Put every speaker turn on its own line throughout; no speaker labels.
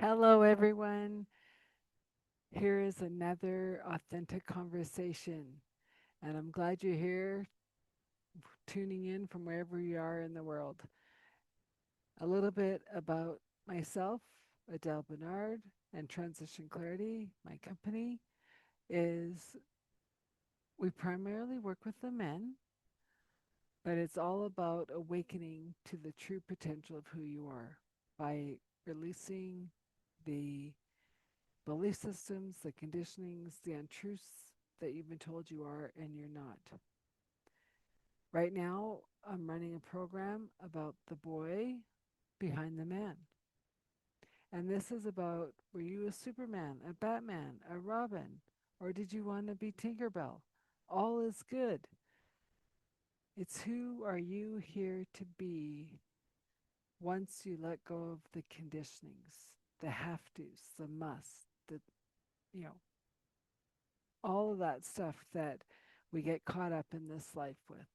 Hello, everyone. Here is another authentic conversation, and I'm glad you're here tuning in from wherever you are in the world. A little bit about myself, Adele Bernard, and Transition Clarity, my company, is we primarily work with the men, but it's all about awakening to the true potential of who you are by releasing the belief systems, the conditionings, the untruths that you've been told you are and you're not. Right now, I'm running a program about the boy behind the man. And this is about, were you a Superman, a Batman, a Robin, or did you want to be Tinkerbell? All is good. It's who are you here to be once you let go of the conditionings, the have tos, the must, the, you know, all of that stuff that we get caught up in this life with.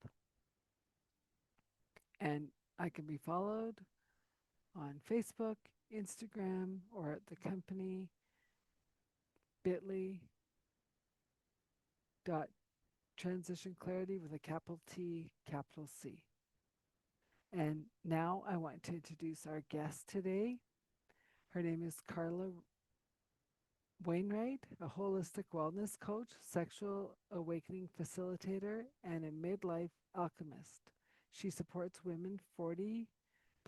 And I can be followed on Facebook, Instagram, or at the company bit.ly dot transition clarity with a capital T, capital C. And now I want to introduce our guest today. Her name is Carla Wainwright, a holistic wellness coach, sexual awakening facilitator, and a midlife alchemist. She supports women 40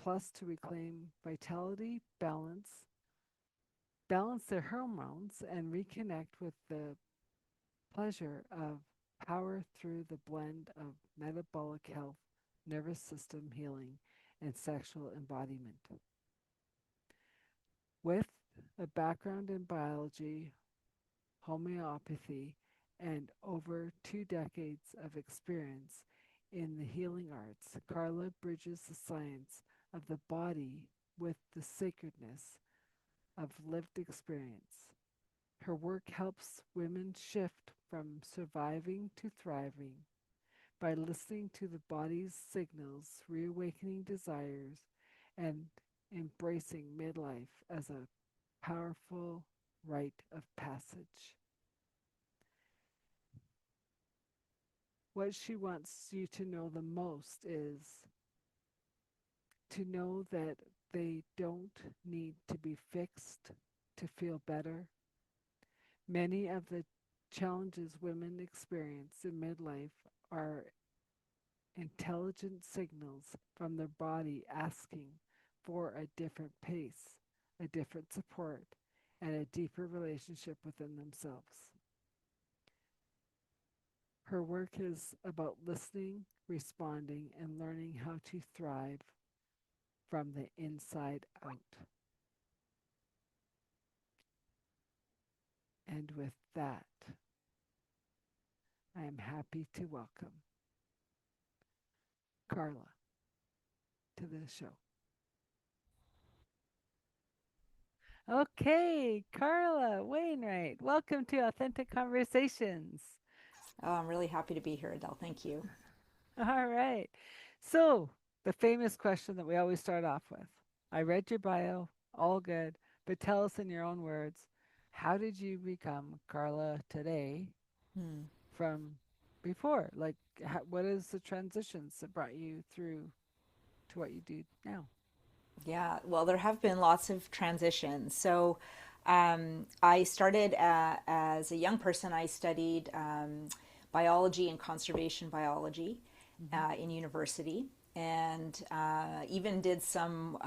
plus to reclaim vitality, balance their hormones, and reconnect with the pleasure of power through the blend of metabolic health, nervous system healing, and sexual embodiment. With a background in biology, homeopathy, and over 2 decades of experience in the healing arts, Carla bridges the science of the body with the sacredness of lived experience. Her work helps women shift from surviving to thriving by listening to the body's signals, reawakening desires, and embracing midlife as a powerful rite of passage. What she wants you to know the most is to know that they don't need to be fixed to feel better. Many of the challenges women experience in midlife are intelligent signals from their body asking for a different pace, a different support, and a deeper relationship within themselves. Her work is about listening, responding, and learning how to thrive from the inside out. And with that, I am happy to welcome Carla to the show. Okay, Carla Wainwright, welcome to Authentic Conversations.
Oh, I'm really happy to be here, Adele. Thank you.
All right. So, the famous question that we always start off with. I read your bio, all good, but tell us in your own words, how did you become Carla today
Hmm.
from before? Like, what is the transitions that brought you through to what you do now?
Yeah, well, there have been lots of transitions. I started as a young person, I studied biology and conservation biology
Mm-hmm.
in university. And even did some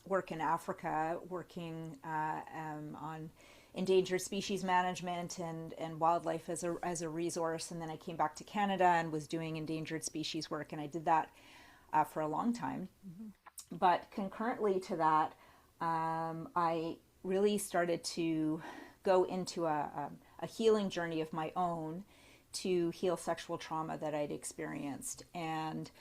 work in Africa, working on endangered species management and wildlife as a resource. And then I came back to Canada and was doing endangered species work, and I did that for a long time.
Mm-hmm.
But concurrently to that, I really started to go into a healing journey of my own to heal sexual trauma that I'd experienced, and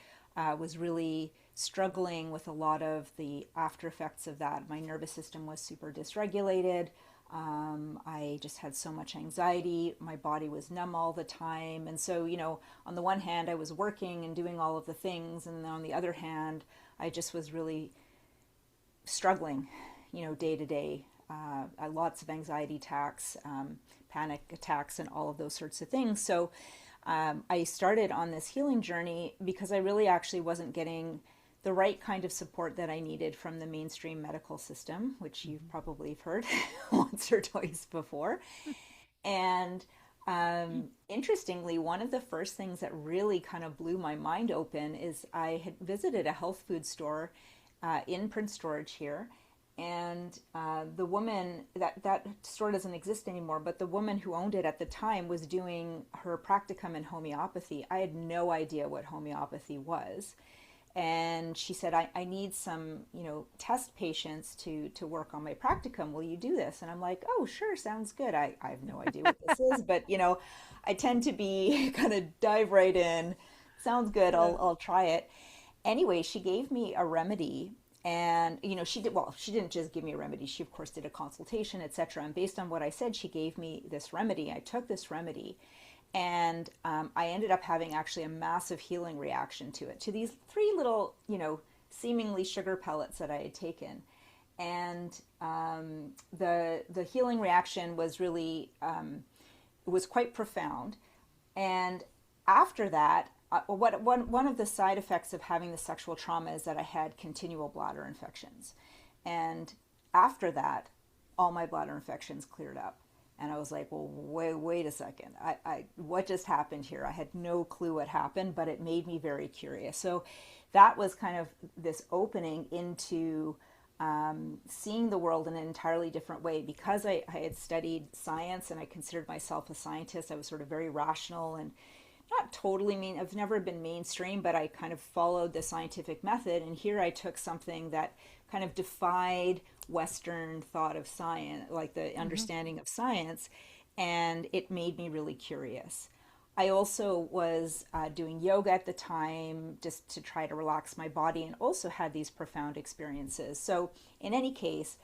was really struggling with a lot of the after effects of that. My nervous system was super dysregulated. I just had so much anxiety. My body was numb all the time. And so, on the one hand, I was working and doing all of the things. And on the other hand, I just was really struggling day to day. Lots of anxiety attacks, panic attacks, and all of those sorts of things. So I started on this healing journey because I really actually wasn't getting the right kind of support that I needed from the mainstream medical system, which you've probably heard once or twice before. And interestingly, one of the first things that really kind of blew my mind open is I had visited a health food store in Prince George here. And the woman, that store doesn't exist anymore, but the woman who owned it at the time was doing her practicum in homeopathy. I had no idea what homeopathy was. And she said, I need some, test patients to work on my practicum. Will you do this? And I'm like, oh, sure, sounds good. I have no idea what this is, but, I tend to be kind of dive right in. Sounds good.
Yeah.
I'll try it. Anyway, she gave me a remedy. And she didn't just give me a remedy. She of course did a consultation, etc. And based on what I said, she gave me this remedy. I took this remedy, and I ended up having actually a massive healing reaction to it, to these three little, seemingly sugar pellets that I had taken. And the healing reaction was really was quite profound. And after that, one of the side effects of having the sexual trauma is that I had continual bladder infections. And after that, all my bladder infections cleared up. And I was like, well, wait a second. What just happened here? I had no clue what happened, but it made me very curious. So that was kind of this opening into seeing the world in an entirely different way. Because I had studied science and I considered myself a scientist, I was sort of very rational and not totally mean. I've never been mainstream, but I kind of followed the scientific method. And here I took something that kind of defied Western thought of science, like the
Mm-hmm.
understanding of science, and it made me really curious. I also was doing yoga at the time just to try to relax my body and also had these profound experiences. So, in any case,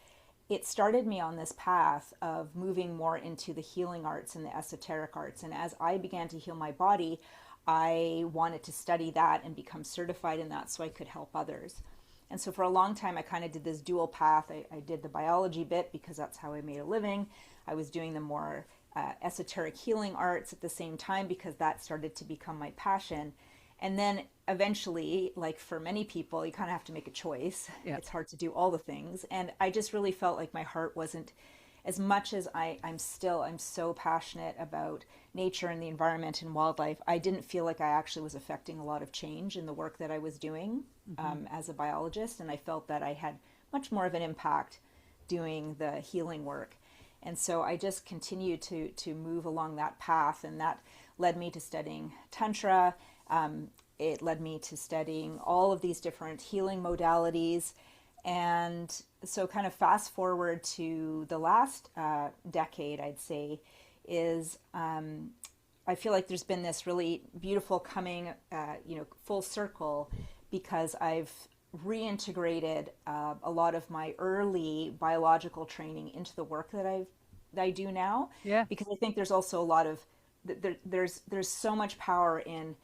it started me on this path of moving more into the healing arts and the esoteric arts. And as I began to heal my body, I wanted to study that and become certified in that so I could help others. And so for a long time, I kind of did this dual path. I did the biology bit because that's how I made a living. I was doing the more esoteric healing arts at the same time because that started to become my passion. And then eventually, like for many people, you kind of have to make a choice.
Yeah.
It's hard to do all the things. And I just really felt like my heart wasn't, as much as I'm so passionate about nature and the environment and wildlife, I didn't feel like I actually was affecting a lot of change in the work that I was doing
Mm-hmm.
as a biologist. And I felt that I had much more of an impact doing the healing work. And so I just continued to move along that path, and that led me to studying Tantra. It led me to studying all of these different healing modalities. And so, kind of fast forward to the last decade, I'd say, is I feel like there's been this really beautiful coming, full circle because I've reintegrated a lot of my early biological training into the work that I do now,
Yeah.
because I think there's also a lot of there's so much power in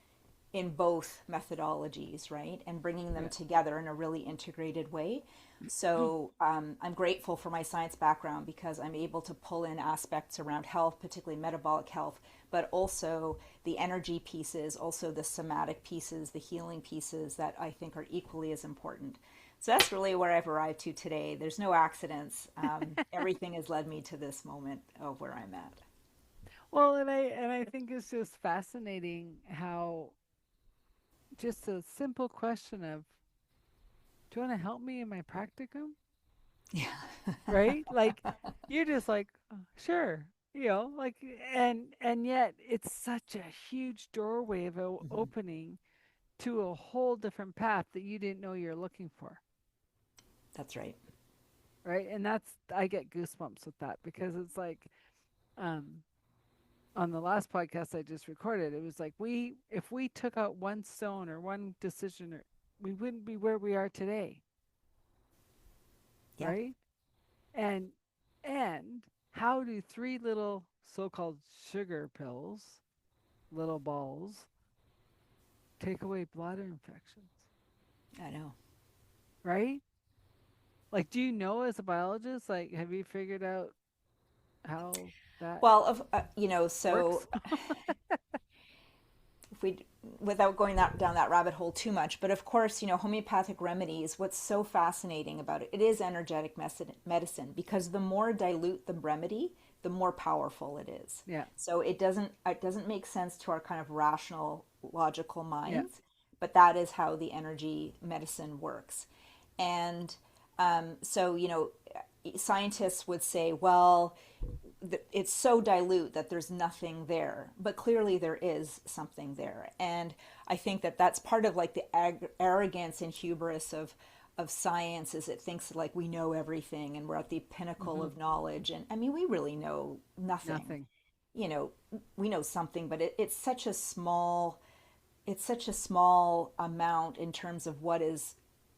both methodologies, right? And bringing them
Yeah.
together in a really integrated way. So I'm grateful for my science background because I'm able to pull in aspects around health, particularly metabolic health, but also the energy pieces, also the somatic pieces, the healing pieces that I think are equally as important. So that's really where I've arrived to today. There's no accidents. Everything has led me to this moment of where I'm at.
Well, and I think it's just fascinating how just a simple question of, do you want to help me in my practicum?
Yeah.
Right? Like you're just like, "Oh, sure. Like and yet it's such a huge doorway of
Mhm.
opening to a whole different path that you didn't know you're looking for.
That's right.
Right? And that's I get goosebumps with that because it's like um on the last podcast I just recorded, it was like we if we took out one stone or one decision or we wouldn't be where we are today,
Yeah.
right? And and how do three little so-called sugar pills, little balls, take away bladder infections,
I know.
right? Like, do you know as a biologist, like, have you figured out how that
Well, so
works?
if we, without going down that rabbit hole too much, but of course, homeopathic remedies, what's so fascinating about it, it is energetic medicine, because the more dilute the remedy, the more powerful it is.
Yeah,
So it doesn't make sense to our kind of rational, logical
yeah.
minds, but that is how the energy medicine works. And so, scientists would say, well, it's so dilute that there's nothing there, but clearly there is something there. And I think that that's part of like the arrogance and hubris of science, is it thinks like we know everything and we're at the pinnacle
Hmm.
of knowledge. And I mean, we really know nothing.
Nothing.
you know we know something, but it's such a small amount in terms of what is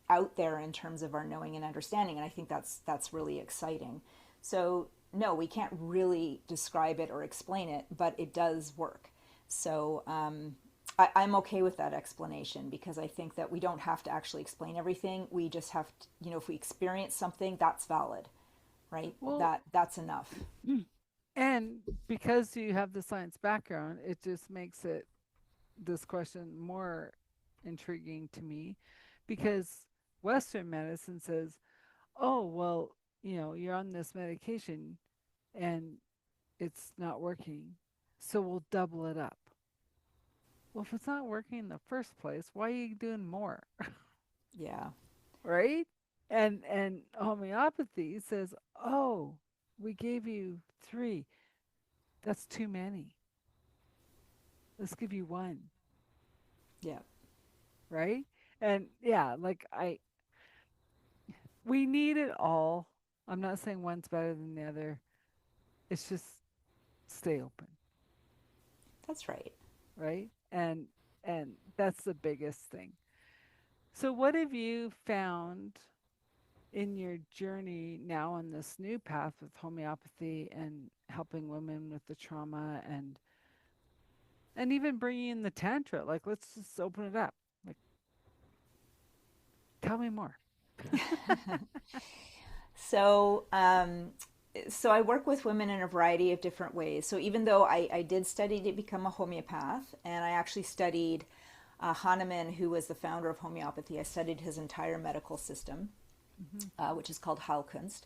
out there in terms of our knowing and understanding. And I think that's really exciting. So no, we can't really describe it or explain it, but it does work. So I'm okay with that explanation, because I think that we don't have to actually explain everything. We just have to, if we experience something, that's valid, right?
Well,
That's enough.
and because you have the science background, it just makes it this question more intriguing to me because Western medicine says, oh, well, you're on this medication and it's not working. So we'll double it up. Well, if it's not working in the first place, why are you doing more?
Yeah.
Right? And homeopathy says, "Oh, we gave you 3. That's too many. Let's give you 1."
Yeah.
Right? And yeah, like I we need it all. I'm not saying one's better than the other. It's just stay open,
That's right.
right? And that's the biggest thing. So what have you found in your journey now on this new path with homeopathy and helping women with the trauma and even bringing in the tantra? Like, let's just open it up. Like, tell me more.
So, so I work with women in a variety of different ways. So even though I did study to become a homeopath, and I actually studied Hahnemann, who was the founder of homeopathy, I studied his entire medical system,
Hmm.
which is called Heilkunst.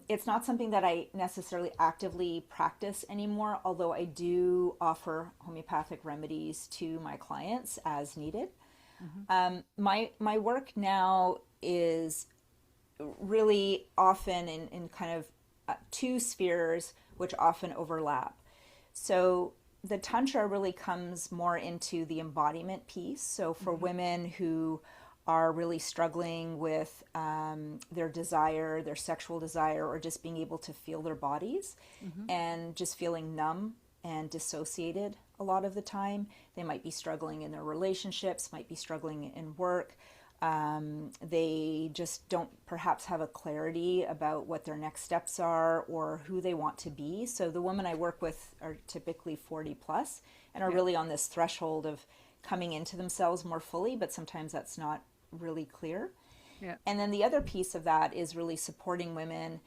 It's not something that I necessarily actively practice anymore, although I do offer homeopathic remedies to my clients as needed.
Hmm.
My work now is really often in kind of two spheres which often overlap. So the Tantra really comes more into the embodiment piece. So for
Hmm.
women who are really struggling with their desire, their sexual desire, or just being able to feel their bodies
Hmm.
and just feeling numb and dissociated a lot of the time. They might be struggling in their relationships, might be struggling in work. They just don't perhaps have a clarity about what their next steps are or who they want to be. So the women I work with are typically 40 plus and are
Yeah.
really on this threshold of coming into themselves more fully, but sometimes that's not really clear.
Yeah.
And then the other piece of that is really supporting women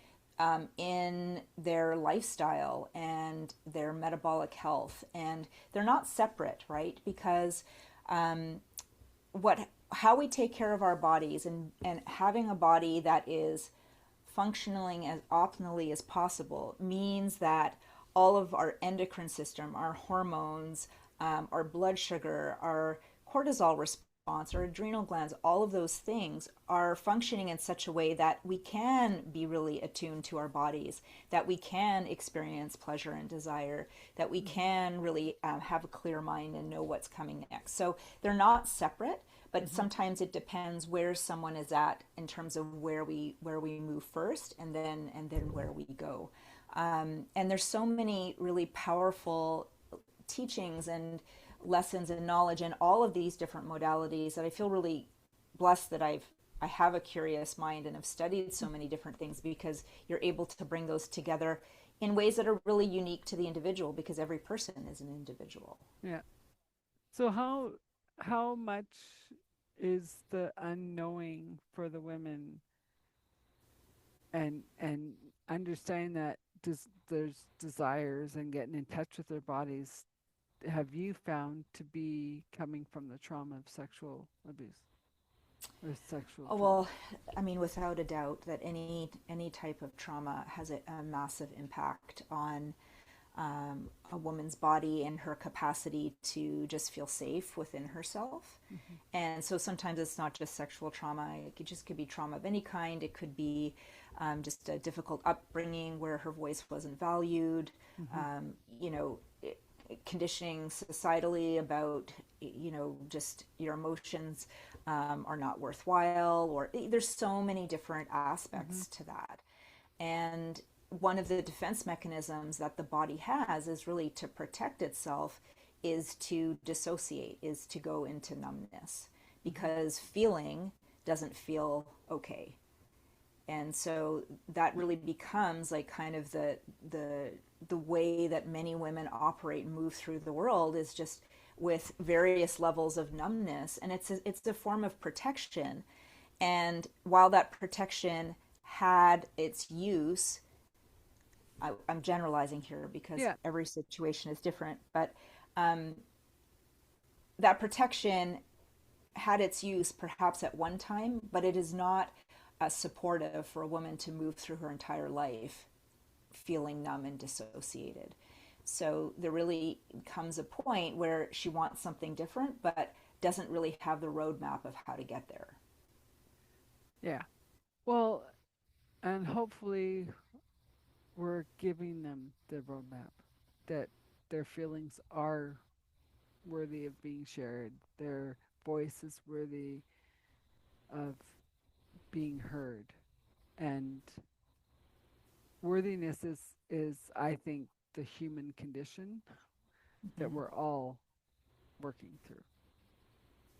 in their lifestyle and their metabolic health. And they're not separate, right? Because what how we take care of our bodies, and having a body that is functioning as optimally as possible, means that all of our endocrine system, our hormones, our blood sugar, our cortisol response, our adrenal glands, all of those things are functioning in such a way that we can be really attuned to our bodies, that we can experience pleasure and desire, that we
Hmm.
can really have a clear mind and know what's coming next. So they're not separate, but
Hmm.
sometimes it depends where someone is at in terms of where we move first, and then where we go. And there's so many really powerful teachings and lessons and knowledge in all of these different modalities that I feel really blessed that I have a curious mind and have studied so many different things, because you're able to bring those together in ways that are really unique to the individual, because every person is an individual.
Yeah. So how much is the unknowing for the women? and understanding that there's desires and getting in touch with their bodies have you found to be coming from the trauma of sexual abuse or sexual
Oh,
trauma?
well, I mean, without a doubt that any type of trauma has a massive impact on a woman's body and her capacity to just feel safe within herself.
Hmm.
And so sometimes it's not just sexual trauma. It could be trauma of any kind. It could be just a difficult upbringing where her voice wasn't valued.
Hmm.
Um, you know, conditioning societally about just your emotions are not worthwhile, or there's so many different
Hmm.
aspects to that. And one of the defense mechanisms that the body has is really to protect itself, is to dissociate, is to go into numbness,
Hmm.
because feeling doesn't feel okay. And so that really becomes like kind of the way that many women operate and move through the world, is just with various levels of numbness, and it's a form of protection. And while that protection had its use, I'm generalizing here because
Yeah.
every situation is different, but that protection had its use perhaps at one time, but it is not supportive for a woman to move through her entire life feeling numb and dissociated. So there really comes a point where she wants something different, but doesn't really have the roadmap of how to get there.
Yeah. Well, and hopefully we're giving them the roadmap that their feelings are worthy of being shared, their voice is worthy of being heard, and worthiness is I think the human condition that
Mm-hmm.
we're all working through,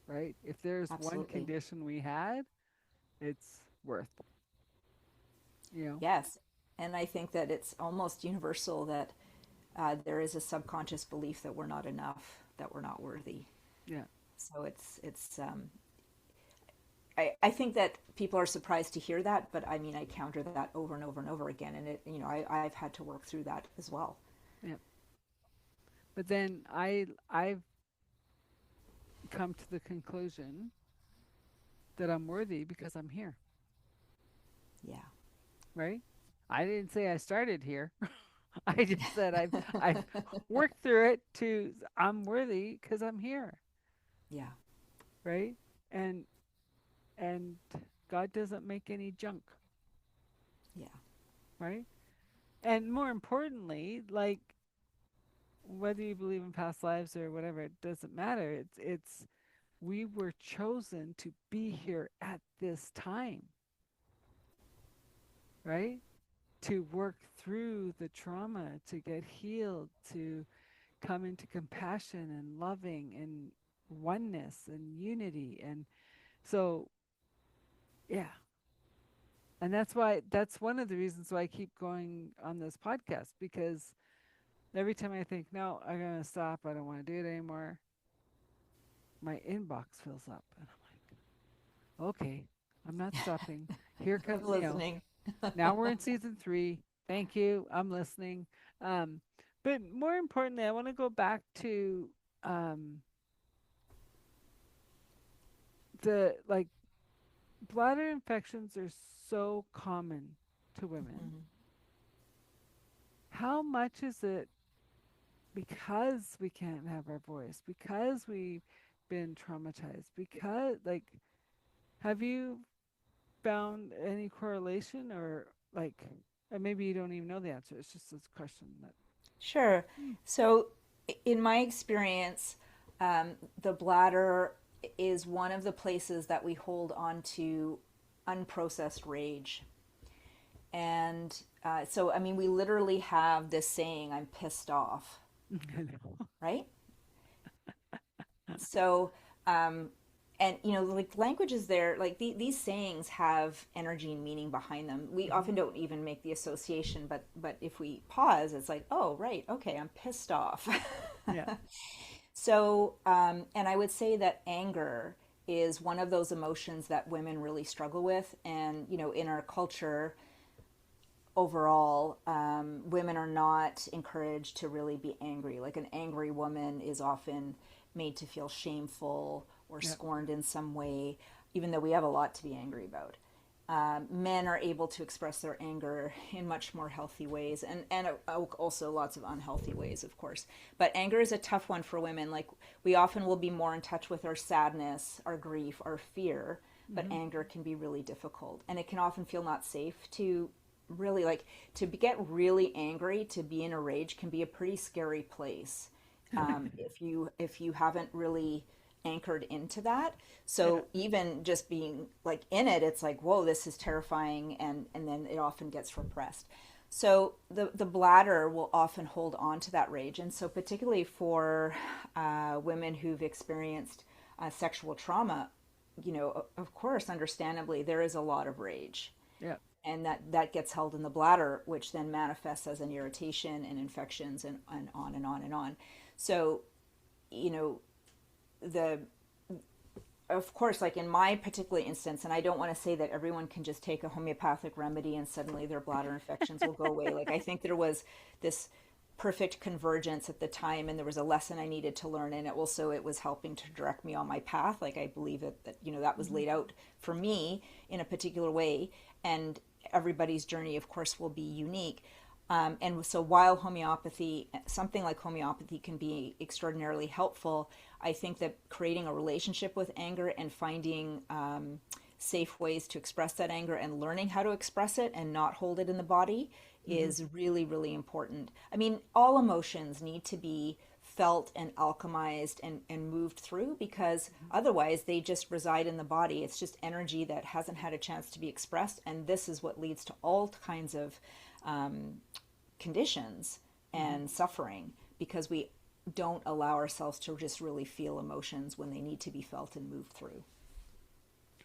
right? If there's one
Absolutely.
condition we had, it's worth, you know.
Yes. And I think that it's almost universal that there is a subconscious belief that we're not enough, that we're not worthy.
Yeah.
So I think that people are surprised to hear that, but I mean, I counter that over and over and over again. And I've had to work through that as well.
Yeah. But then I've come to the conclusion that I'm worthy because I'm here,
Yeah.
right? I didn't say I started here. I just said I've worked through it to I'm worthy because I'm here,
Yeah.
right? And and God doesn't make any junk,
Yeah.
right? And more importantly, like whether you believe in past lives or whatever, it doesn't matter. It's we were chosen to be here at this time, right? To work through the trauma, to get healed, to come into compassion and loving and oneness and unity. And so, yeah. And that's one of the reasons why I keep going on this podcast, because every time I think, no, I'm going to stop, I don't want to do it anymore, my inbox fills up. And I'm like, okay, I'm not stopping. Here
I'm
comes,
listening.
now we're in season 3. Thank you. I'm listening. Um, but more importantly, I want to go back to um, the like bladder infections are so common to women.
Mhm.
How much is it because we can't have our voice, because we've been traumatized, because, like, have you found any correlation or, like, and maybe you don't even know the answer, it's just this question that,
Sure.
hmm,
So, in my experience, the bladder is one of the places that we hold on to unprocessed rage. And so, I mean, we literally have this saying, I'm pissed off,
I know.
right? So, um, and like language is there, like these sayings have energy and meaning behind them. We
Hmm.
often don't even make the association, but if we pause, it's like, oh, right, okay, I'm pissed off.
Yeah.
So, and I would say that anger is one of those emotions that women really struggle with. And, in our culture, overall, women are not encouraged to really be angry. Like an angry woman is often made to feel shameful or
Yeah.
scorned in some way, even though we have a lot to be angry about. Men are able to express their anger in much more healthy ways, and also lots of unhealthy ways, of course. But anger is a tough one for women. Like, we often will be more in touch with our sadness, our grief, our fear, but
Hmm.
anger can be really difficult. And it can often feel not safe to really, like, to get really angry, to be in a rage can be a pretty scary place, if you haven't really anchored into that.
Yeah.
So even just being like in it, it's like, whoa, this is terrifying, and then it often gets repressed. So the bladder will often hold on to that rage, and so particularly for women who've experienced sexual trauma, of course, understandably, there is a lot of rage,
Yeah.
and that gets held in the bladder, which then manifests as an irritation and infections, and on and on and on. So, you know, the of course, like in my particular instance, and I don't want to say that everyone can just take a homeopathic remedy and suddenly their bladder infections will go away. Like, I think there was this perfect convergence at the time, and there was a lesson I needed to learn, and it was helping to direct me on my path. Like, I believe that that was
Hmm.
laid out for me in a particular way, and everybody's journey, of course, will be unique. And so while homeopathy, something like homeopathy, can be extraordinarily helpful, I think that creating a relationship with anger and finding safe ways to express that anger and learning how to express it and not hold it in the body
Hmm.
is really, really important. I mean, all emotions need to be felt and alchemized and moved through, because otherwise they just reside in the body. It's just energy that hasn't had a chance to be expressed. And this is what leads to all kinds of um, conditions
Hmm.
and suffering, because we don't allow ourselves to just really feel emotions when they need to be felt and moved through.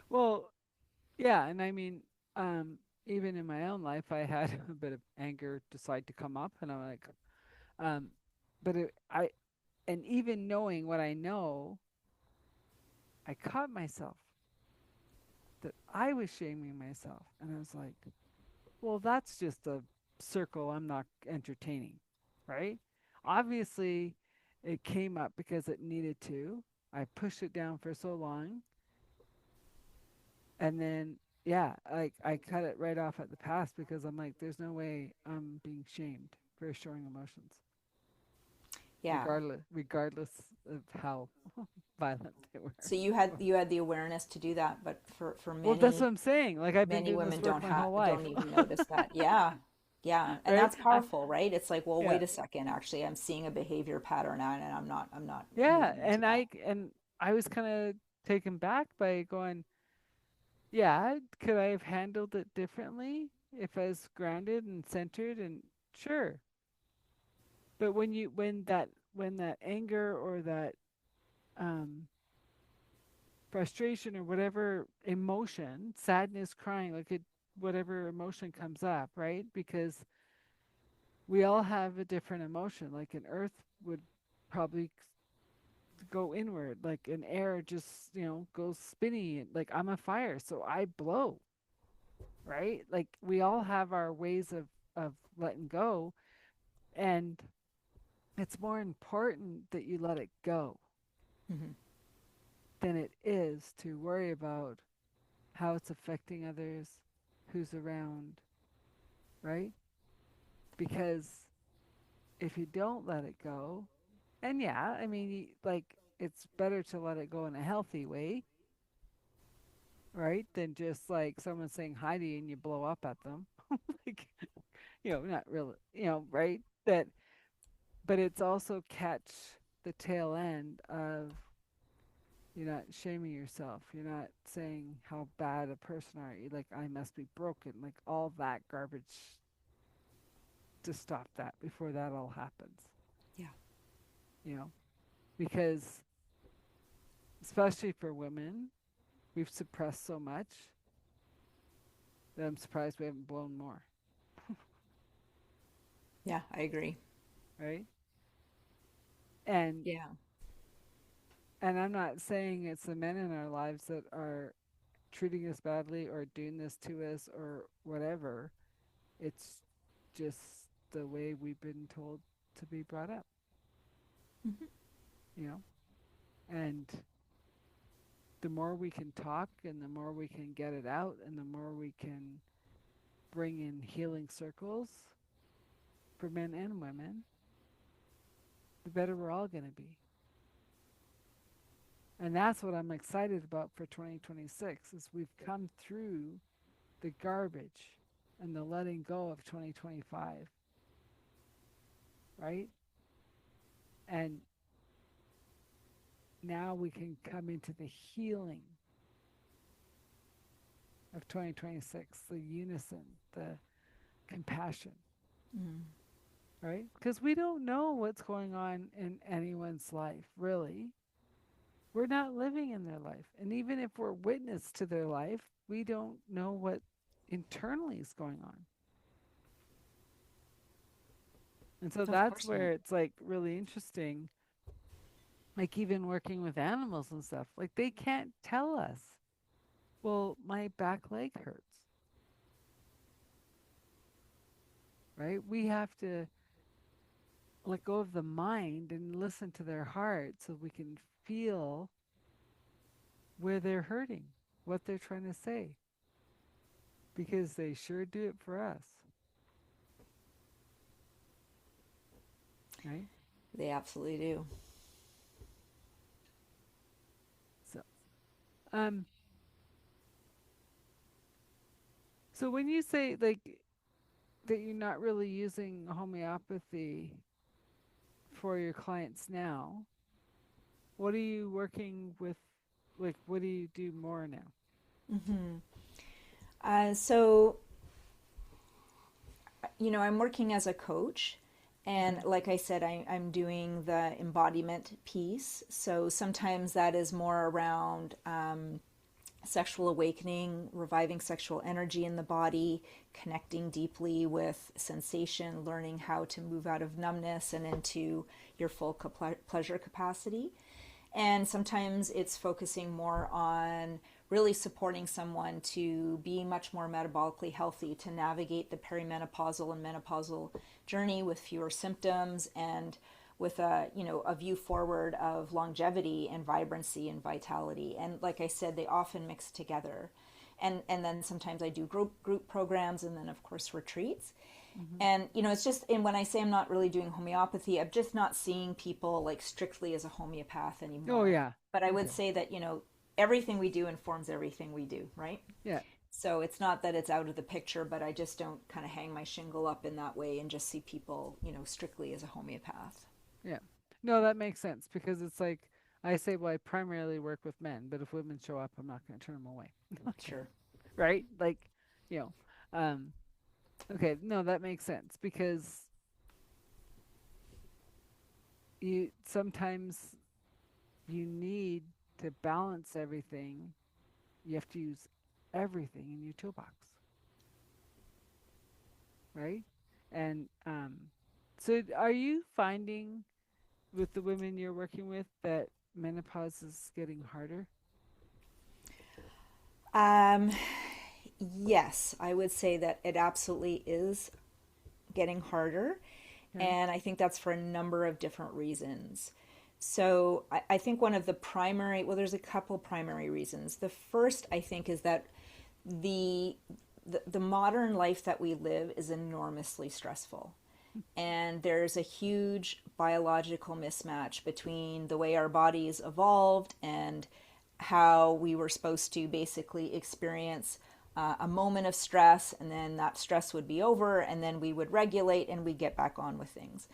Well, yeah, and I mean, um, even in my own life, I had a bit of anger decide to come up, and I'm like, um, but and even knowing what I know, I caught myself that I was shaming myself, and I was like, well, that's just a circle I'm not entertaining, right? Obviously, it came up because it needed to. I pushed it down for so long, and then yeah, like I cut it right off at the pass because I'm like, there's no way I'm being shamed for showing emotions,
Yeah.
regardless of how violent they were.
So you had the awareness to do that, but for
Well, that's
many
what I'm saying. Like I've been
many
doing this
women
work my whole life,
don't even notice that. Yeah. Yeah, and
right?
that's powerful, right? It's like, well,
Yeah,
wait a second, actually I'm seeing a behavior pattern now, and I'm not
yeah,
moving into that.
and I was kind of taken back by going, yeah, could I have handled it differently if I was grounded and centered and sure. But when that anger or that um frustration or whatever emotion, sadness, crying, like it whatever emotion comes up, right? Because we all have a different emotion. Like an earth would probably go inward, like an air just, goes spinny. Like I'm a fire, so I blow, right? Like we all have our ways of letting go, and it's more important that you let it go
Hmm.
than it is to worry about how it's affecting others, who's around, right? Because if you don't let it go, and yeah, I mean, like it's better to let it go in a healthy way, right? Than just like someone saying hi to you and you blow up at them. Like, not really, right? That, but it's also catch the tail end of you're not shaming yourself. You're not saying how bad a person are you. Like, I must be broken. Like, all that garbage to stop that before that all happens,
Yeah.
you know? Because, especially for women, we've suppressed so much that I'm surprised we haven't blown more,
Yeah, I agree.
right? And
Yeah.
and I'm not saying it's the men in our lives that are treating us badly or doing this to us or whatever. It's just the way we've been told to be brought up,
Hmm.
you know? And the more we can talk and the more we can get it out and the more we can bring in healing circles for men and women, the better we're all going to be. And that's what I'm excited about for 2026 is we've come through the garbage and the letting go of 2025, right? And now we can come into the healing of 2026, the unison, the compassion,
Mm.
right? Because we don't know what's going on in anyone's life, really. We're not living in their life. And even if we're witness to their life, we don't know what internally is going on. And so
Of
that's
course not.
where it's like really interesting, like even working with animals and stuff. Like they can't tell us, well, my back leg hurts, right? We have to let go of the mind and listen to their heart so we can feel where they're hurting, what they're trying to say, because they sure do it for us, right?
They absolutely do.
So, um, so when you say like that you're not really using homeopathy for your clients now, what are you working with? Like, what do you do more now?
Hmm. So, I'm working as a coach. And
Okay.
like I said, I'm doing the embodiment piece. So sometimes that is more around sexual awakening, reviving sexual energy in the body, connecting deeply with sensation, learning how to move out of numbness and into your full pleasure capacity. And sometimes it's focusing more on really supporting someone to be much more metabolically healthy, to navigate the perimenopausal and menopausal journey with fewer symptoms and with a view forward of longevity and vibrancy and vitality. And like I said, they often mix together. And then sometimes I do group programs and then of course retreats.
Hmm.
And it's just, and when I say I'm not really doing homeopathy, I'm just not seeing people like strictly as a homeopath
Oh
anymore.
yeah.
But I would
Okay.
say that everything we do informs everything we do, right?
Yeah.
So it's not that it's out of the picture, but I just don't kind of hang my shingle up in that way and just see people strictly as a homeopath.
Yeah. No, that makes sense because it's like I say, well, I primarily work with men, but if women show up, I'm not going to turn them away. Okay.
Sure.
Right? Like, you know, um, okay. No, that makes sense because you sometimes you need to balance everything. You have to use everything in your toolbox, right? And so are you finding with the women you're working with that menopause is getting harder?
Um, yes, I would say that it absolutely is getting harder.
Okay.
And I think that's for a number of different reasons. So I think one of the primary, well, there's a couple primary reasons. The first, I think, is that the, the modern life that we live is enormously stressful. And there's a huge biological mismatch between the way our bodies evolved and how we were supposed to basically experience a moment of stress, and then that stress would be over, and then we would regulate and we'd get back on with things.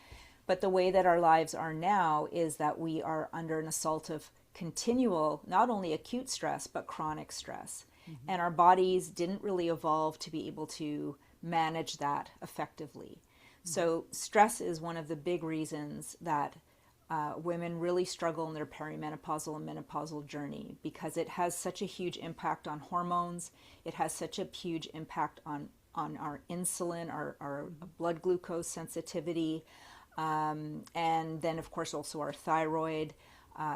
But the way that our lives are now is that we are under an assault of continual, not only acute stress, but chronic stress.
Mm-hmm.
And our bodies didn't really evolve to be able to manage that effectively.
Mm-hmm.
So, stress is one of the big reasons that women really struggle in their perimenopausal and menopausal journey because it has such a huge impact on hormones. It has such a huge impact on our insulin, our
Mm-hmm.
blood glucose sensitivity, and then, of course, also our thyroid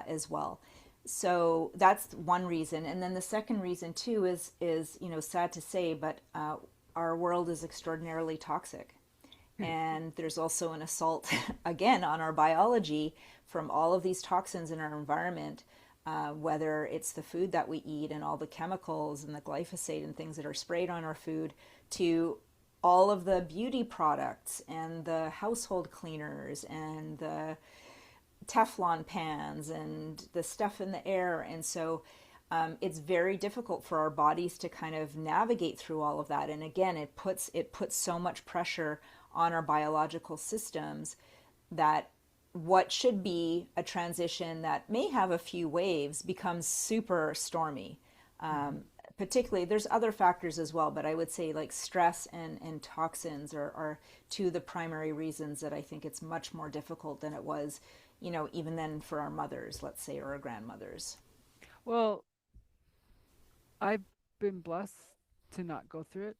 as well. So that's one reason. And then the second reason, too, is sad to say, but our world is extraordinarily toxic. And there's also an assault, again, on our biology from all of these toxins in our environment, whether it's the food that we eat and all the chemicals and the glyphosate and things that are sprayed on our food, to all of the beauty products and the household cleaners and the Teflon pans and the stuff in the air. And so it's very difficult for our bodies to kind of navigate through all of that. And again, it puts so much pressure on our biological systems that what should be a transition that may have a few waves becomes super stormy.
Mm-hmm.
Particularly, there's other factors as well, but I would say like stress and toxins are two of the primary reasons that I think it's much more difficult than it was, even then for our mothers, let's say, or our grandmothers.
Well, I've been blessed to not go through it,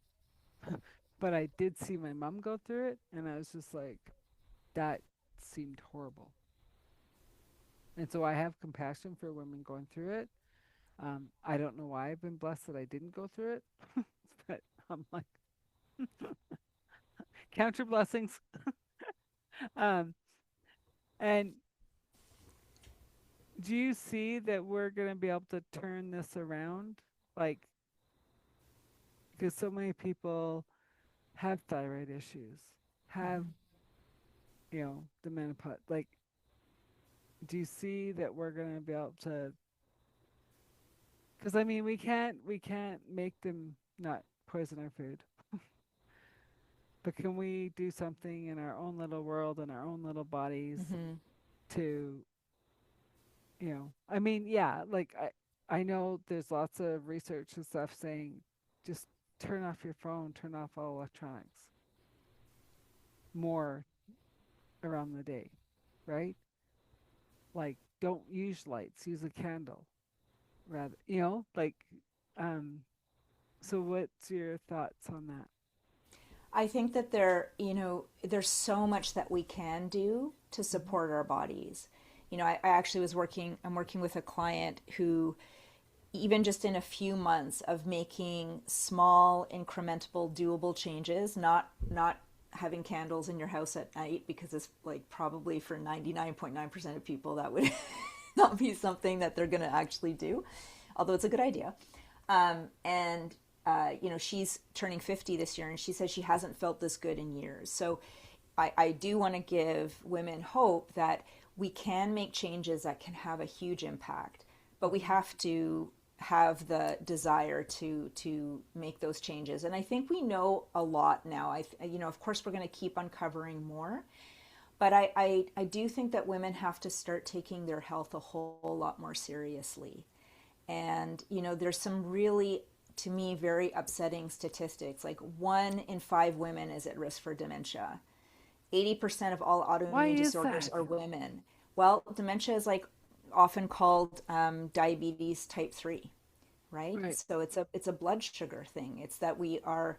but I did see my mom go through it, and I was just like, that seemed horrible. And so I have compassion for women going through it. I don't know why I've been blessed that I didn't go through it, but I'm like, count your blessings. Um, and do you see that we're going to be able to turn this around? Like, because so many people have thyroid issues, have, the menopause. Like, do you see that we're going to be able to? Because I mean, we can't make them not poison our food, but can we do something in our own little world and our own little bodies
Mm-hmm.
to, I mean, yeah, like I know there's lots of research and stuff saying just turn off your phone, turn off all electronics more around the day, right? Like don't use lights, use a candle rather, like um so what's your thoughts on that?
I think that there's so much that we can do to
Hmm.
support our bodies. I actually I'm working with a client who, even just in a few months of making small, incrementable, doable changes, not having candles in your house at night, because it's like probably for 99.9% of people that would not be something that they're going to actually do, although it's a good idea. And she's turning 50 this year, and she says she hasn't felt this good in years. So I do want to give women hope that we can make changes that can have a huge impact, but we
Hmm.
have to have the desire to make those changes. And I think we know a lot now. Of course, we're going to keep uncovering more, but I do think that women have to start taking their health a whole lot more seriously. And, there's some really, to me, very upsetting statistics. Like 1 in 5 women is at risk for dementia. 80% of all
Why
autoimmune
is
disorders
that?
are women. Well, dementia is like often called diabetes type 3, right?
Right.
So it's a blood sugar thing. It's that we are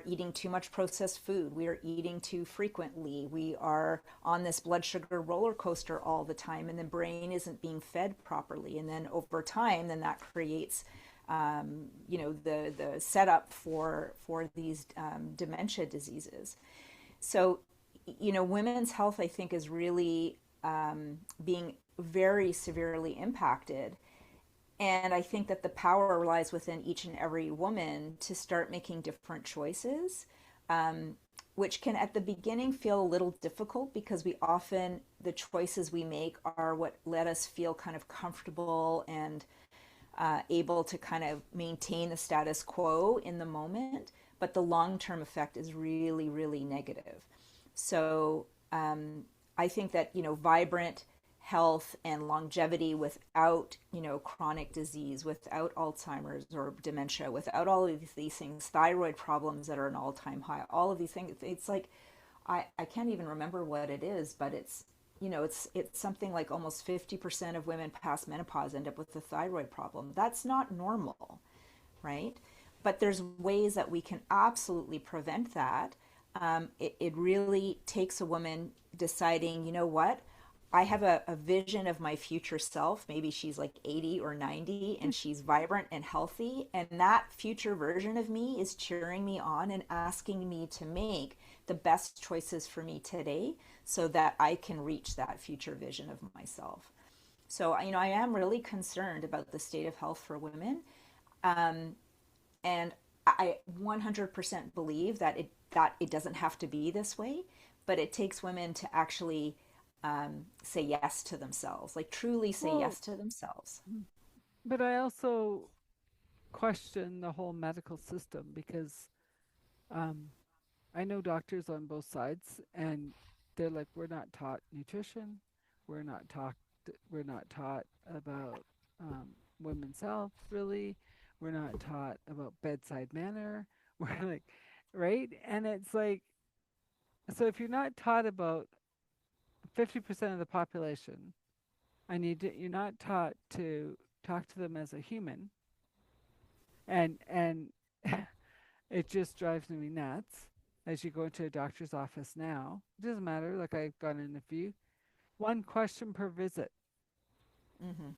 eating too much processed food. We are eating too frequently. We are on this blood sugar roller coaster all the time, and the brain isn't being fed properly. And then over time, then that creates, the setup for these dementia diseases. So, women's health, I think, is really being very severely impacted. And I think that the power lies within each and every woman to start making different choices, which can at the beginning feel a little difficult because the choices we make are what let us feel kind of comfortable and able to kind of maintain the status quo in the moment. But the long term effect is really, really negative. So I think that, vibrant health and longevity without, chronic disease, without Alzheimer's or dementia, without all of these things, thyroid problems that are an all-time high, all of these things, it's like I can't even remember what it is, but it's something like almost 50% of women past menopause end up with a thyroid problem. That's not normal, right? But there's ways that we can absolutely prevent that. It really takes a woman deciding, you know what, I have a vision of my future self. Maybe she's like 80 or 90 and she's vibrant and healthy. And that future version of me is cheering me on and asking me to make the best choices for me today so that I can reach that future vision of myself. So, I am really concerned about the state of health for women. And I 100% believe that it doesn't have to be this way, but it takes women to actually say yes to themselves, like truly say
Well,
yes to themselves.
but I also question the whole medical system because um, I know doctors on both sides, and they're like, we're not taught nutrition, we're not taught, we're not taught about women's health really, we're not taught about bedside manner. We're like, right? And it's like, so if you're not taught about 50% of the population, you're not taught to talk to them as a human, and it just drives me nuts as you go into a doctor's office now. It doesn't matter, like I've gone in a few. One question per visit.
Hmm.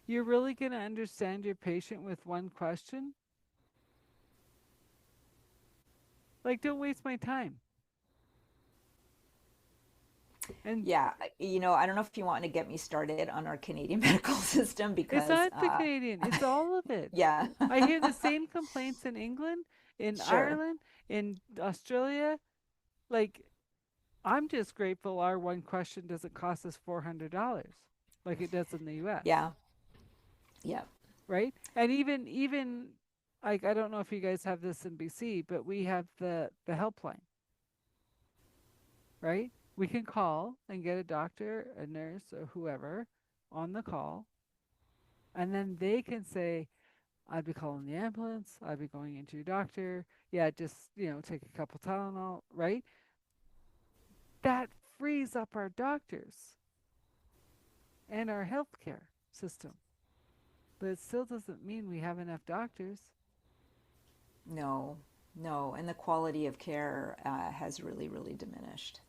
You're really going to understand your patient with one question? Like, don't waste my time. And
Yeah, I don't know if you want to get me started on our Canadian medical system
it's
because,
not the Canadian, it's all of it.
yeah,
I hear the same complaints in England, in
sure.
Ireland, in Australia. Like, I'm just grateful our one question doesn't cost us $400 like it does in the US.
Yeah, yeah.
Right? And even like I don't know if you guys have this in BC, but we have the helpline, right? We can call and get a doctor, a nurse, or whoever on the call, and then they can say, "I'd be calling the ambulance. I'd be going into your doctor. Yeah, just take a couple Tylenol." Right? That frees up our doctors and our healthcare system, but it still doesn't mean we have enough doctors.
No, no. And the quality of care has really, really diminished.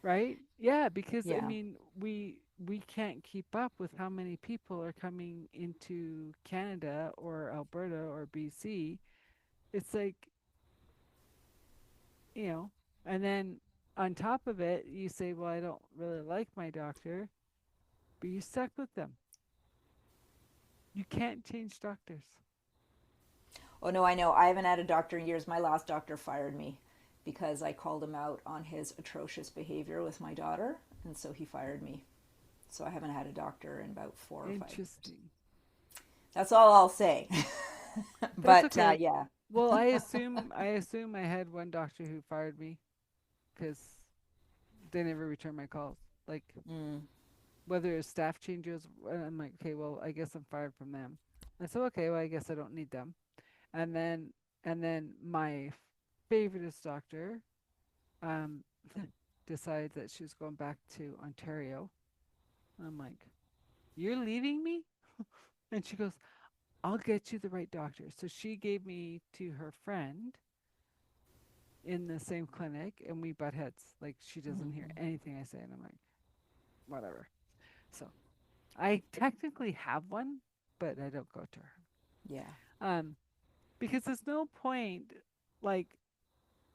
Right? Yeah, because I
Yeah.
mean, we can't keep up with how many people are coming into Canada or Alberta or BC. It's like, you know, and then on top of it, you say, "Well, I don't really like my doctor," but you're stuck with them. You can't change doctors.
Oh no, I know. I haven't had a doctor in years. My last doctor fired me because I called him out on his atrocious behavior with my daughter, and so he fired me. So I haven't had a doctor in about 4 or 5 years.
Interesting.
That's all I'll say.
That's
But
okay.
yeah,
Well, I assume I had one doctor who fired me because they never returned my calls. Like
mm,
whether it's staff changes, and I'm like, okay, well, I guess I'm fired from them. I said, okay, well, I guess I don't need them. And then my favoriteest doctor um, decided that she was going back to Ontario. I'm like, you're leaving me? And she goes, I'll get you the right doctor. So she gave me to her friend in the same clinic, and we butt heads. Like she doesn't hear
mhm,
anything I say, and I'm like, whatever. So I technically have one, but I don't go to her.
yeah.
Because there's no point, like,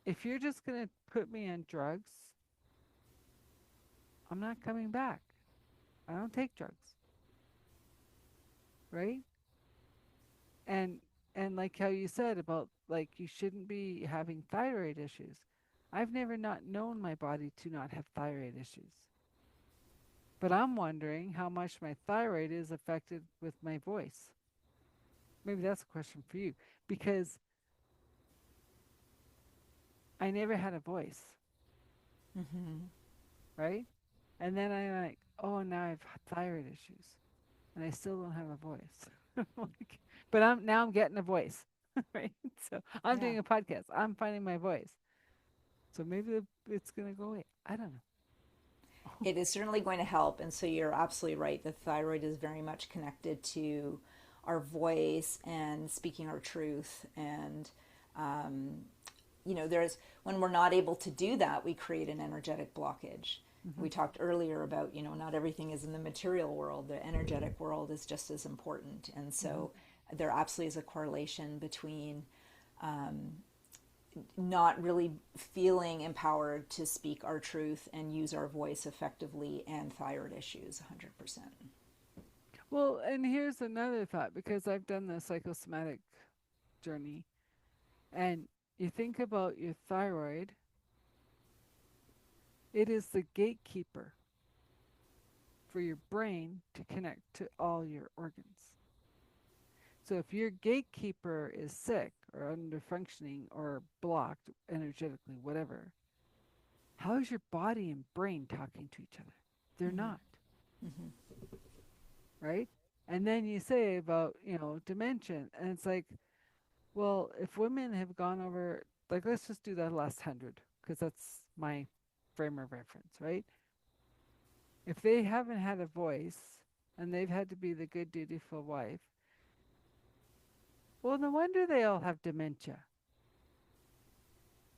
if you're just going to put me on drugs, I'm not coming back. I don't take drugs, right? And and like how you said about like you shouldn't be having thyroid issues. I've never not known my body to not have thyroid issues. But I'm wondering how much my thyroid is affected with my voice. Maybe that's a question for you because I never had a voice,
Hmm.
right? And then I'm like, oh, now I've thyroid issues, and I still don't have a voice. Like, but I'm getting a voice, right? So I'm
Yeah.
doing a podcast. I'm finding my voice. So maybe it's gonna go away. I don't know.
It is certainly going to help. And so you're absolutely right. The thyroid is very much connected to our voice and speaking our truth. And, there's when we're not able to do that, we create an energetic blockage. We
Hmm.
talked earlier about, not everything is in the material world. The energetic world is just as important. And
Hmm.
so there absolutely is a correlation between not really feeling empowered to speak our truth and use our voice effectively and thyroid issues 100%.
Well, and here's another thought because I've done the psychosomatic journey, and you think about your thyroid, it is the gatekeeper for your brain to connect to all your organs. So if your gatekeeper is sick or under functioning or blocked energetically, whatever, how is your body and brain talking to each other? They're
Mm-hmm.
not,
Mm-hmm.
right? And then you say about, dimension, and it's like, well, if women have gone over, like, let's just do that last 100, because that's my frame of reference, right? If they haven't had a voice and they've had to be the good, dutiful wife, well, no wonder they all have dementia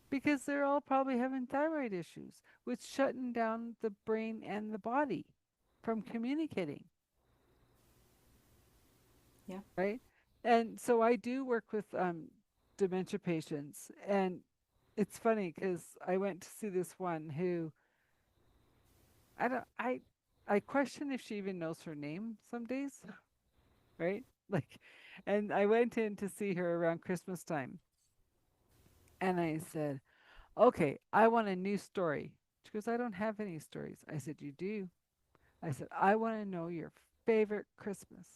because they're all probably having thyroid issues, which shutting down the brain and the body from communicating,
Yeah.
right? And so I do work with dementia patients, and it's funny because I went to see this one who I don't I question if she even knows her name some days, right? Like, and I went in to see her around Christmas time, and I said, "Okay, I want a new story." She goes, "I don't have any stories." I said, "You do." I said, "I want to know your favorite Christmas."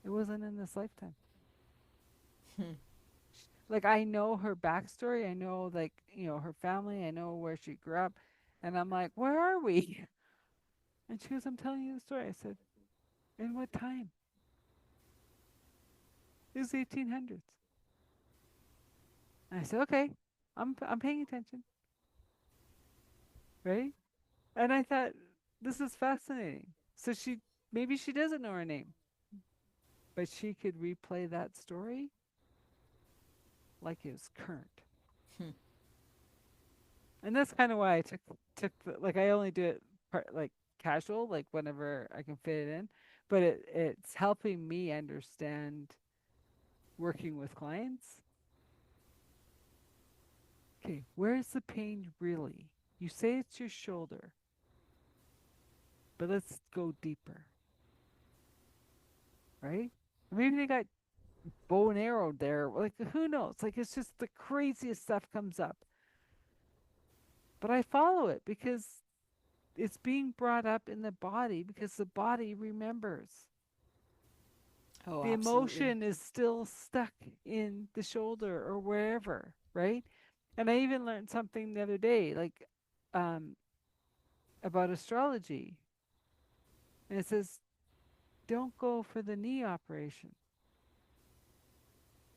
It wasn't in this lifetime. Like, I know her backstory. I know, like, her family. I know where she grew up. And I'm like, "Where are we?" And she goes, "I'm telling you the story." I said, "In what time?" It was the 1800s. And I said, "Okay, I'm paying attention." Right? And I thought, this is fascinating. So maybe she doesn't know her name, but she could replay that story like it was current. And that's kind of why I took like, I only do it like casual, like whenever I can fit it in, but it's helping me understand working with clients. Okay, where's the pain really? You say it's your shoulder, but let's go deeper, right? Maybe they got bow and arrow there. Like, who knows? Like, it's just the craziest stuff comes up. But I follow it because it's being brought up in the body because the body remembers.
Oh,
The
absolutely.
emotion is still stuck in the shoulder or wherever, right? And I even learned something the other day, like, um, about astrology. And it says, don't go for the knee operation.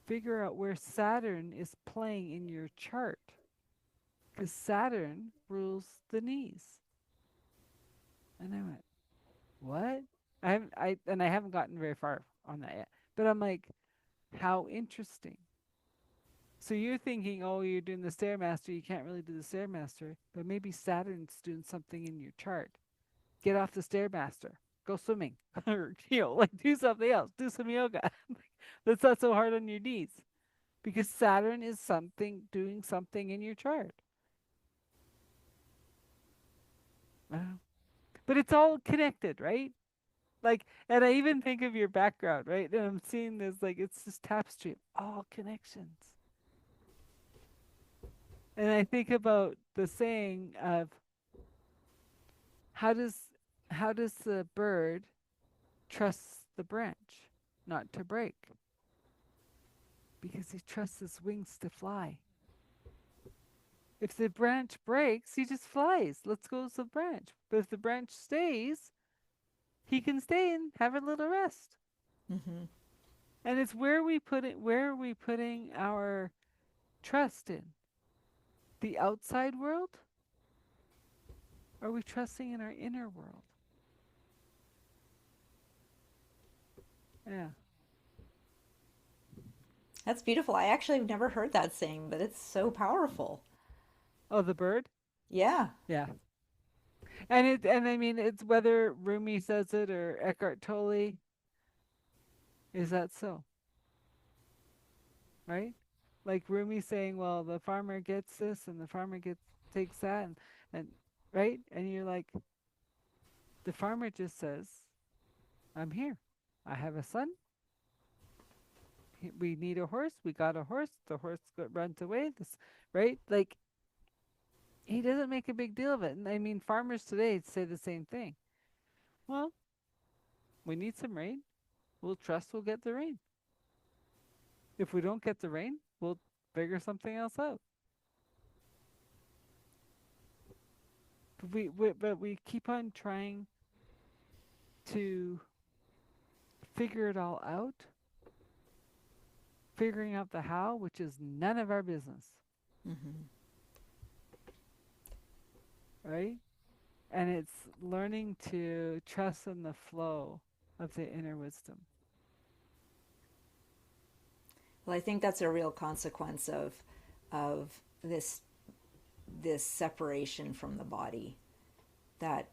Figure out where Saturn is playing in your chart because Saturn rules the knees. And I went, what? I haven't gotten very far on that yet. But I'm like, how interesting. So you're thinking, oh, you're doing the stairmaster, you can't really do the stairmaster, but maybe Saturn's doing something in your chart. Get off the stairmaster, go swimming, or like, do something else, do some yoga. That's not so hard on your knees because Saturn is something doing something in your chart. Wow. But it's all connected, right? Like, and I even think of your background, right? And I'm seeing this, like, it's just tapestry, all connections. And I think about the saying of how does how does the bird trust the branch not to break? Because he trusts his wings to fly. If the branch breaks, he just flies. Let's go to the branch. But if the branch stays, he can stay and have a little rest.
Mm-hmm.
And it's where are we putting our trust in? The outside world? Or are we trusting in our inner world? Yeah.
That's beautiful. I actually have never heard that saying, but it's so powerful.
Oh, the bird?
Yeah.
Yeah. And I mean it's whether Rumi says it or Eckhart Tolle, is that so, right? Like Rumi saying, well, the farmer gets this and the farmer gets takes that and right? And you're like, the farmer just says, I'm here. I have a son. We need a horse. We got a horse. The runs away. This, right? Like he doesn't make a big deal of it. And I mean, farmers today say the same thing. Well, we need some rain. We'll trust we'll get the rain. If we don't get the rain, we'll figure something else out. But we keep on trying to figure it all out, figuring out the how, which is none of our business,
Hmm.
right? And it's learning to trust in the flow of the inner wisdom.
Well, I think that's a real consequence of this separation from the body. That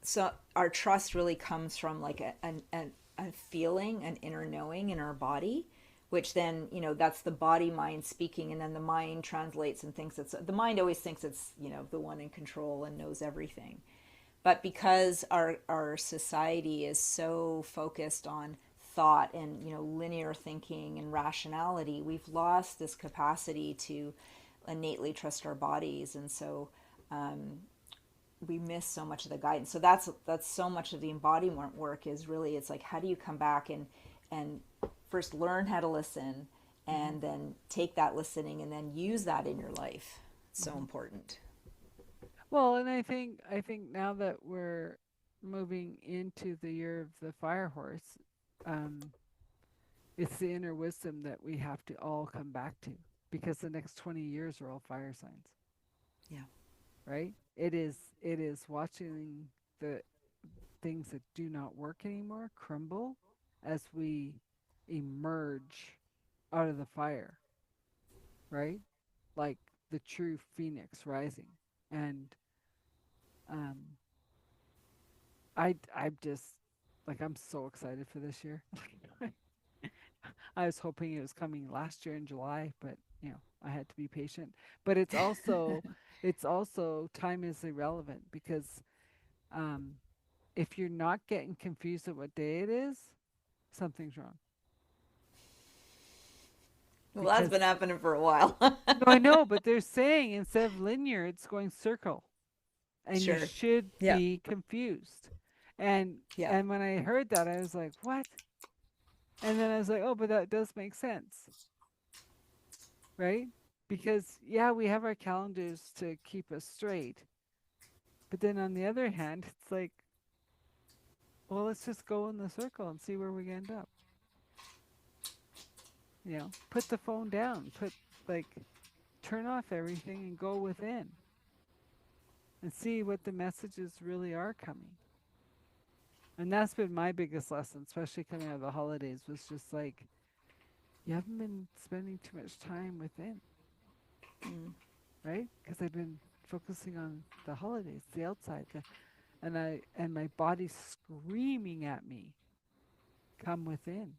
so our trust really comes from like a feeling, an inner knowing in our body, which then, that's the body mind speaking, and then the mind translates and thinks it's the mind always thinks it's, the one in control and knows everything. But because our society is so focused on thought and, linear thinking and rationality, we've lost this capacity to innately trust our bodies. And so we miss so much of the guidance. So that's so much of the embodiment work is really, it's like, how do you come back and first learn how to listen,
Hmm.
and then take that listening and then use that in your life. It's so
Hmm.
important.
Well, and I think now that we're moving into the year of the fire horse, um, it's the inner wisdom that we have to all come back to because the next 20 years are all fire signs,
Yeah.
right? It is watching the things that do not work anymore crumble as we emerge out of the fire, right? Like the true phoenix rising. And um I'm just like I'm so excited for this year. I was hoping it was coming last year in July, but I had to be patient. But it's also time is irrelevant because um if you're not getting confused at what day it is, something's wrong.
Well, that's been
Because
happening for a while.
no, I know, but they're saying instead of linear, it's going circle, and you
Sure.
should
Yeah.
be confused. And
Yeah.
and when I heard that, I was like, what? And then I was like, oh, but that does make sense, right? Because yeah, we have our calendars to keep us straight, but then on the other hand, it's like, well, let's just go in the circle and see where we end up. Put the phone down, like turn off everything and go within and see what the messages really are coming. And that's been my biggest lesson, especially coming out of the holidays, was just like, you haven't been spending too much time within,
Mm.
right? Because I've been focusing on the holidays, the outside, and my body's screaming at me, come within.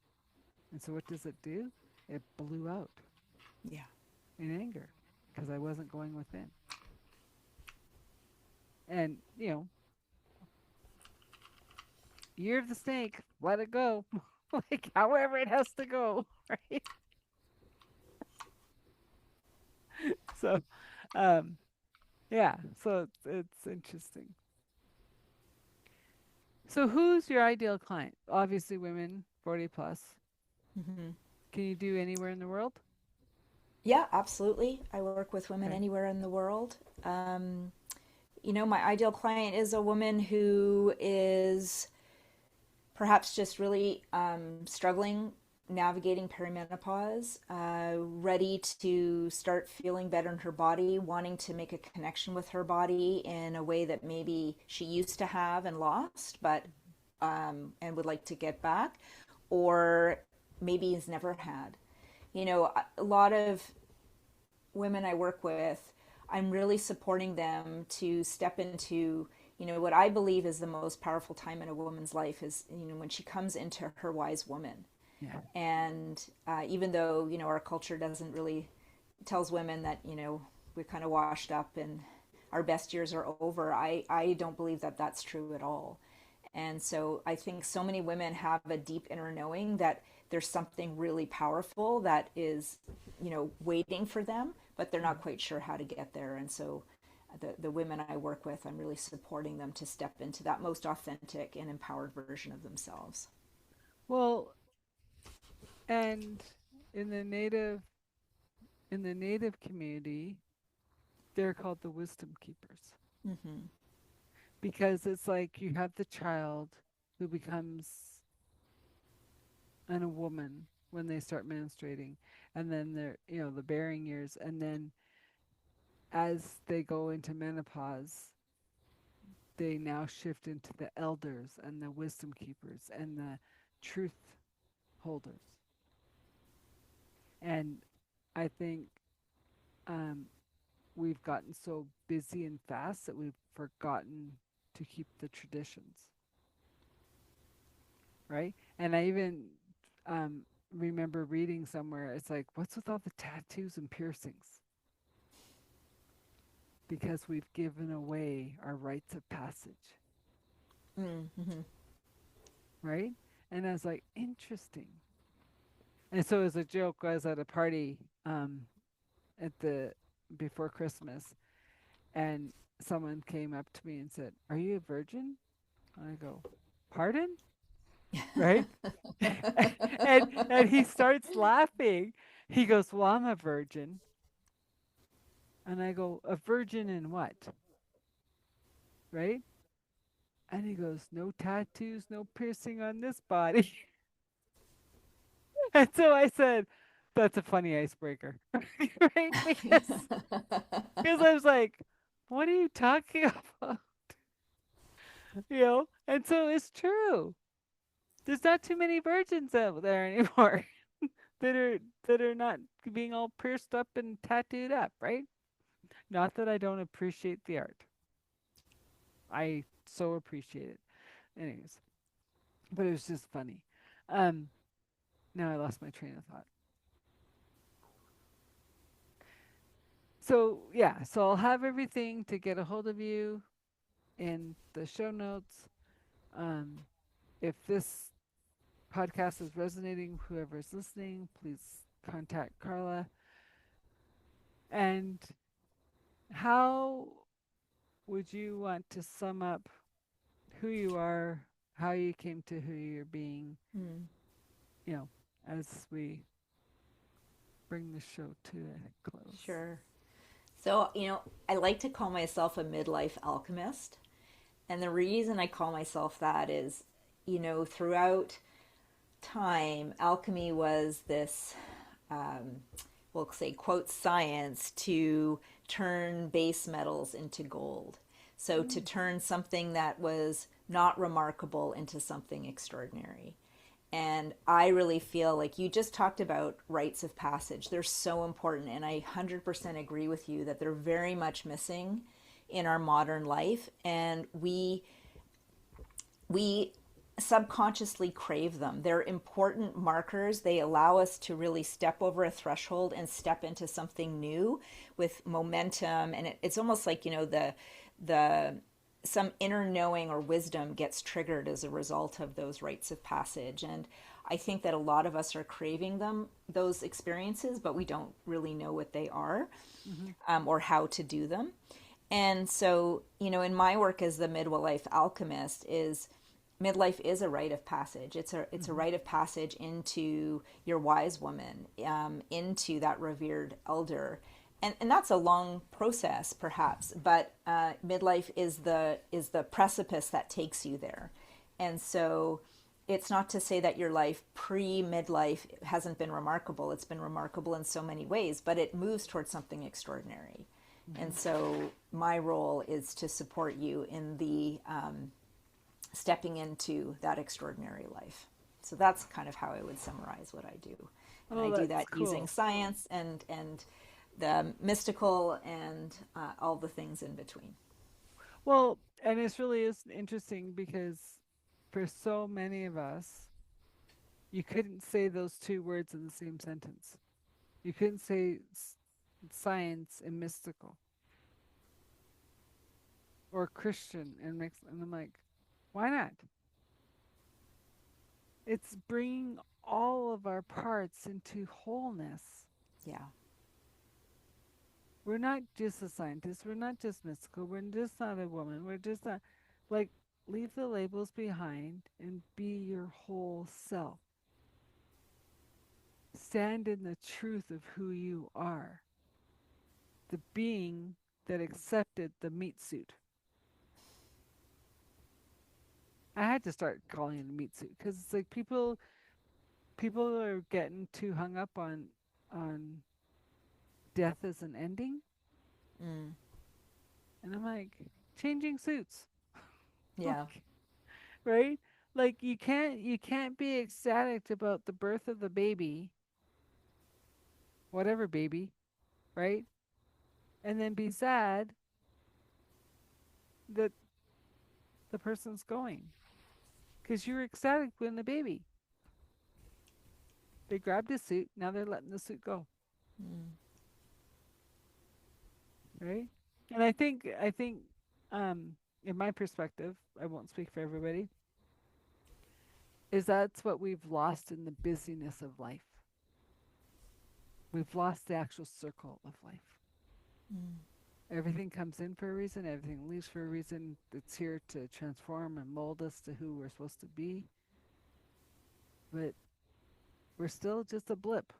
And so what does it do? It blew out
Yeah.
in anger because I wasn't going within. And, year of the snake, let it go. Like, however it has to go, right? So, um, yeah, so it's interesting. So, who's your ideal client? Obviously, women 40 plus.
Hmm.
Can you do anywhere in the world?
Yeah, absolutely. I work with women
Okay.
anywhere in the world. My ideal client is a woman who is perhaps just really struggling navigating perimenopause, ready to start feeling better in her body, wanting to make a connection with her body in a way that maybe she used to have and lost, but and would like to get back, or maybe has never had. A lot of women I work with, I'm really supporting them to step into, what I believe is the most powerful time in a woman's life is, when she comes into her wise woman.
Yeah.
And even though, our culture doesn't really tells women that, we're kind of washed up and our best years are over, I don't believe that that's true at all. And so I think so many women have a deep inner knowing that there's something really powerful that is, waiting for them, but they're not quite sure how to get there. And so the women I work with, I'm really supporting them to step into that most authentic and empowered version of themselves.
Well, and in the native community, they're called the wisdom keepers
Mm-hmm.
because it's like you have the child who becomes a woman when they start menstruating, and then they're, the bearing years, and then as they go into menopause, they now shift into the elders and the wisdom keepers and the truth holders. And I think um, we've gotten so busy and fast that we've forgotten to keep the traditions, right? And I even um, remember reading somewhere, it's like, what's with all the tattoos and piercings? Because we've given away our rites of passage,
Mm-hmm.
right? And I was like, interesting. And so as a joke, I was at a party at the before Christmas, and someone came up to me and said, "Are you a virgin?" And I go, "Pardon?" Right? And he starts laughing. He goes, "Well, I'm a virgin." And I go, "A virgin in what?" Right? And he goes, "No tattoos, no piercing on this body." And so I said, "That's a funny icebreaker." Right? Because I was like, "What are you talking about?" And so it's true. There's not too many virgins out there anymore that are not being all pierced up and tattooed up, right? Not that I don't appreciate the art. I so appreciate it. Anyways, but it was just funny. Um, Now I lost my train of thought. So yeah, so I'll have everything to get a hold of you in the show notes. Um, if this podcast is resonating, whoever is listening, please contact Carla. And how would you want to sum up who you are, how you came to who you're being,
Mm,
you know, as we bring the show to a close?
sure. So, I like to call myself a midlife alchemist. And the reason I call myself that is, throughout time, alchemy was this, um, we'll say, quote, science to turn base metals into gold. So to
Mm.
turn something that was not remarkable into something extraordinary. And I really feel like you just talked about rites of passage. They're so important. And I 100% agree with you that they're very much missing in our modern life. And we subconsciously crave them. They're important markers. They allow us to really step over a threshold and step into something new with momentum. And it's almost like, the some inner knowing or wisdom gets triggered as a result of those rites of passage. And I think that a lot of us are craving those experiences, but we don't really know what they are,
Mm-hmm.
or how to do them. And so, in my work as the midlife alchemist, is midlife is a rite of passage. It's a
Mm-hmm.
rite of passage into your wise woman, into that revered elder, and that's a long process, perhaps. But midlife is the precipice that takes you there, and so it's not to say that your life pre midlife hasn't been remarkable. It's been remarkable in so many ways, but it moves towards something extraordinary. And
Mm-hmm.
so my role is to support you in the stepping into that extraordinary life. So that's kind of how I would summarize what I do. And I
Oh,
do
that's
that using
cool.
science and the mystical, and all the things in between.
Well, and this really is interesting because for so many of us, you couldn't say those two words in the same sentence. You couldn't say science and mystical or Christian and mix. And I'm like, why not? It's bringing all of our parts into wholeness.
Yeah.
We're not just a scientist. We're not just mystical. We're just not a woman. We're just not like leave the labels behind and be your whole self. Stand in the truth of who you are, the being that accepted the meat suit. I had to start calling it a meat suit because it's like people are getting too hung up on death as an ending,
Mm.
and I'm like changing suits,
Yeah.
like right? Like you can't be ecstatic about the birth of the baby, whatever baby, right? And then be sad that the person's going because you were ecstatic when the baby. They grabbed a suit. Now they're letting the suit go,
Mm.
right? And I think, um, in my perspective, I won't speak for everybody, is that's what we've lost in the busyness of life. We've lost the actual circle of life.
Mm.
Everything comes in for a reason, everything leaves for a reason. It's here to transform and mold us to who we're supposed to be. But we're still just a blip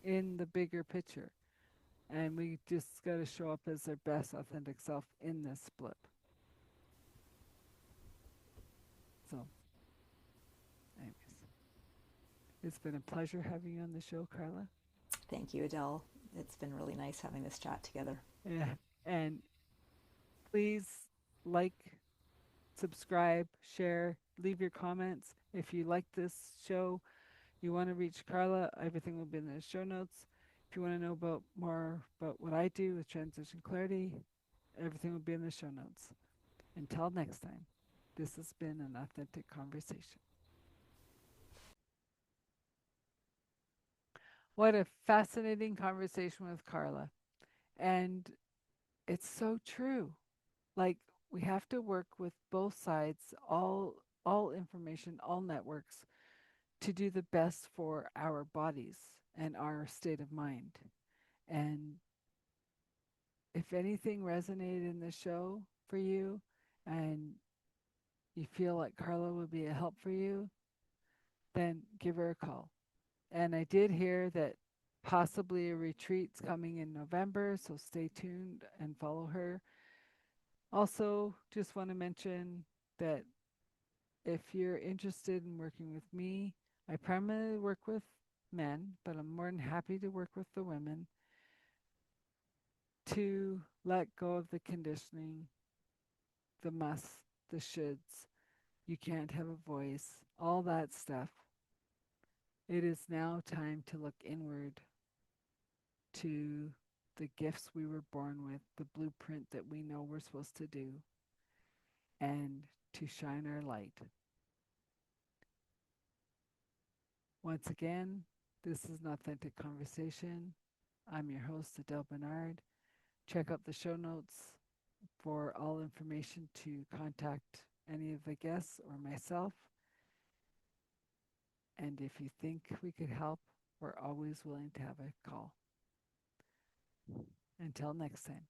in the bigger picture. And we just got to show up as our best authentic self in this blip. So, anyways, it's been a pleasure having you on the show, Carla.
Thank you, Adele. It's been really nice having this chat together.
Yeah. And please like, subscribe, share, leave your comments. If you like this show, you want to reach Carla, everything will be in the show notes. If you want to know about more about what I do with transition clarity, everything will be in the show notes. Until next time, this has been an authentic conversation. What a fascinating conversation with Carla. And it's so true. Like we have to work with both sides, all information, all networks to do the best for our bodies and our state of mind. And if anything resonated in the show for you and you feel like Carla would be a help for you, then give her a call. And I did hear that possibly a retreat's coming in November, so stay tuned and follow her. Also, just want to mention that if you're interested in working with me, I primarily work with men, but I'm more than happy to work with the women to let go of the conditioning, the musts, the shoulds, you can't have a voice, all that stuff. It is now time to look inward to the gifts we were born with, the blueprint that we know we're supposed to do, and to shine our light. Once again, this is an authentic conversation. I'm your host, Adele Bernard. Check out the show notes for all information to contact any of the guests or myself. And if you think we could help, we're always willing to have a call. Until next time.